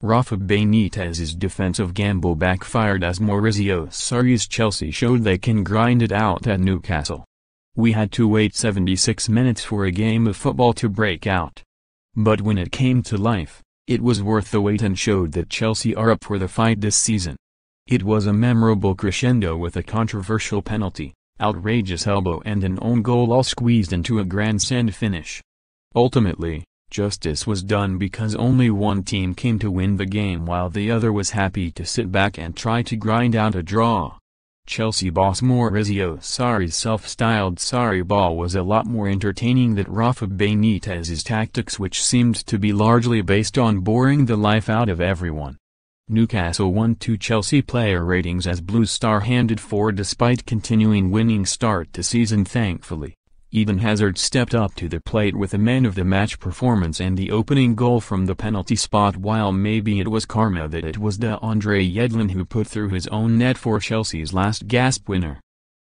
Rafa Benitez's defensive gamble backfired as Maurizio Sarri's Chelsea showed they can grind it out at Newcastle. We had to wait 76 minutes for a game of football to break out. But when it came to life, it was worth the wait and showed that Chelsea are up for the fight this season. It was a memorable crescendo with a controversial penalty, outrageous elbow and an own goal all squeezed into a grandstand finish. Ultimately, justice was done because only one team came to win the game while the other was happy to sit back and try to grind out a draw. Chelsea boss Maurizio Sarri's self-styled Sarri ball was a lot more entertaining than Rafa Benitez's tactics, which seemed to be largely based on boring the life out of everyone. Newcastle won 2 Chelsea player ratings as Blues star handed 4 despite continuing winning start to season. Thankfully, Eden Hazard stepped up to the plate with a man-of-the-match performance and the opening goal from the penalty spot. While maybe it was karma that it was DeAndre Yedlin who put through his own net for Chelsea's last gasp winner.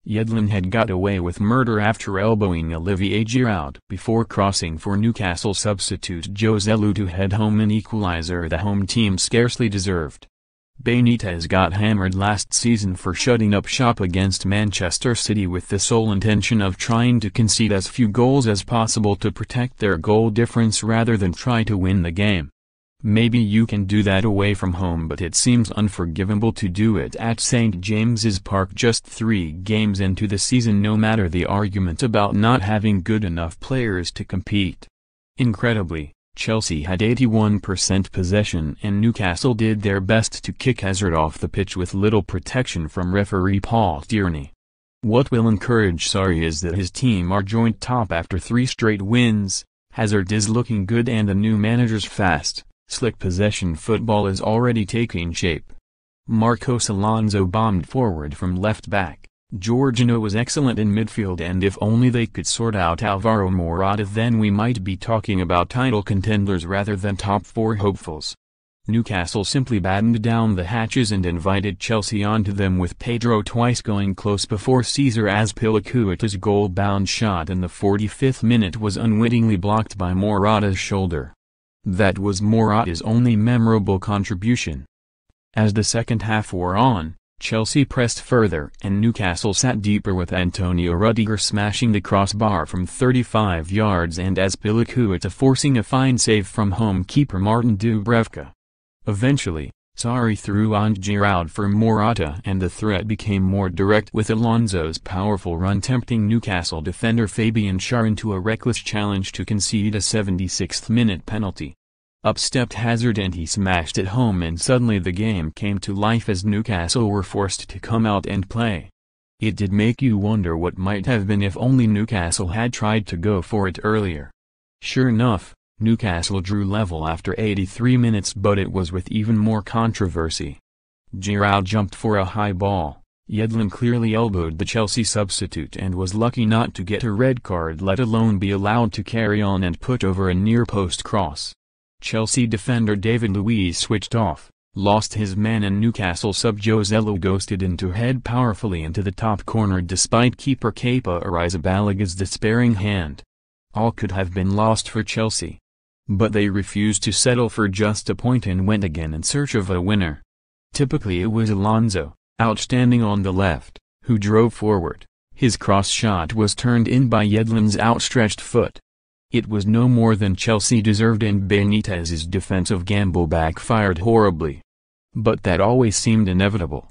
Yedlin had got away with murder after elbowing Olivier Giroud before crossing for Newcastle substitute Joselu to head home an equalizer the home team scarcely deserved. Benitez got hammered last season for shutting up shop against Manchester City with the sole intention of trying to concede as few goals as possible to protect their goal difference rather than try to win the game. Maybe you can do that away from home, but it seems unforgivable to do it at St James's Park just 3 games into the season, no matter the argument about not having good enough players to compete. Incredibly, Chelsea had 81% possession and Newcastle did their best to kick Hazard off the pitch with little protection from referee Paul Tierney. What will encourage Sarri is that his team are joint top after 3 straight wins. Hazard is looking good and the new manager's fast, slick possession football is already taking shape. Marcos Alonso bombed forward from left back. Jorginho was excellent in midfield, and if only they could sort out Alvaro Morata, then we might be talking about title contenders rather than top 4 hopefuls. Newcastle simply battened down the hatches and invited Chelsea onto them, with Pedro twice going close before Cesar Azpilicueta's goal-bound shot in the 45th minute was unwittingly blocked by Morata's shoulder. That was Morata's only memorable contribution. As the second half wore on, Chelsea pressed further and Newcastle sat deeper, with Antonio Rudiger smashing the crossbar from 35 yards and Azpilicueta forcing a fine save from home keeper Martin Dubravka. Eventually, Sarri threw on Giroud for Morata and the threat became more direct, with Alonso's powerful run tempting Newcastle defender Fabian Schär into a reckless challenge to concede a 76th-minute penalty. Up stepped Hazard and he smashed it home, and suddenly the game came to life as Newcastle were forced to come out and play. It did make you wonder what might have been if only Newcastle had tried to go for it earlier. Sure enough, Newcastle drew level after 83 minutes, but it was with even more controversy. Giroud jumped for a high ball. Yedlin clearly elbowed the Chelsea substitute and was lucky not to get a red card, let alone be allowed to carry on and put over a near-post cross. Chelsea defender David Luiz switched off, lost his man, and Newcastle sub Joselu ghosted into head powerfully into the top corner despite keeper Kepa Arrizabalaga's despairing hand. All could have been lost for Chelsea. But they refused to settle for just a point and went again in search of a winner. Typically it was Alonso, outstanding on the left, who drove forward. His cross shot was turned in by Yedlin's outstretched foot. It was no more than Chelsea deserved, and Benitez's defensive gamble backfired horribly. But that always seemed inevitable.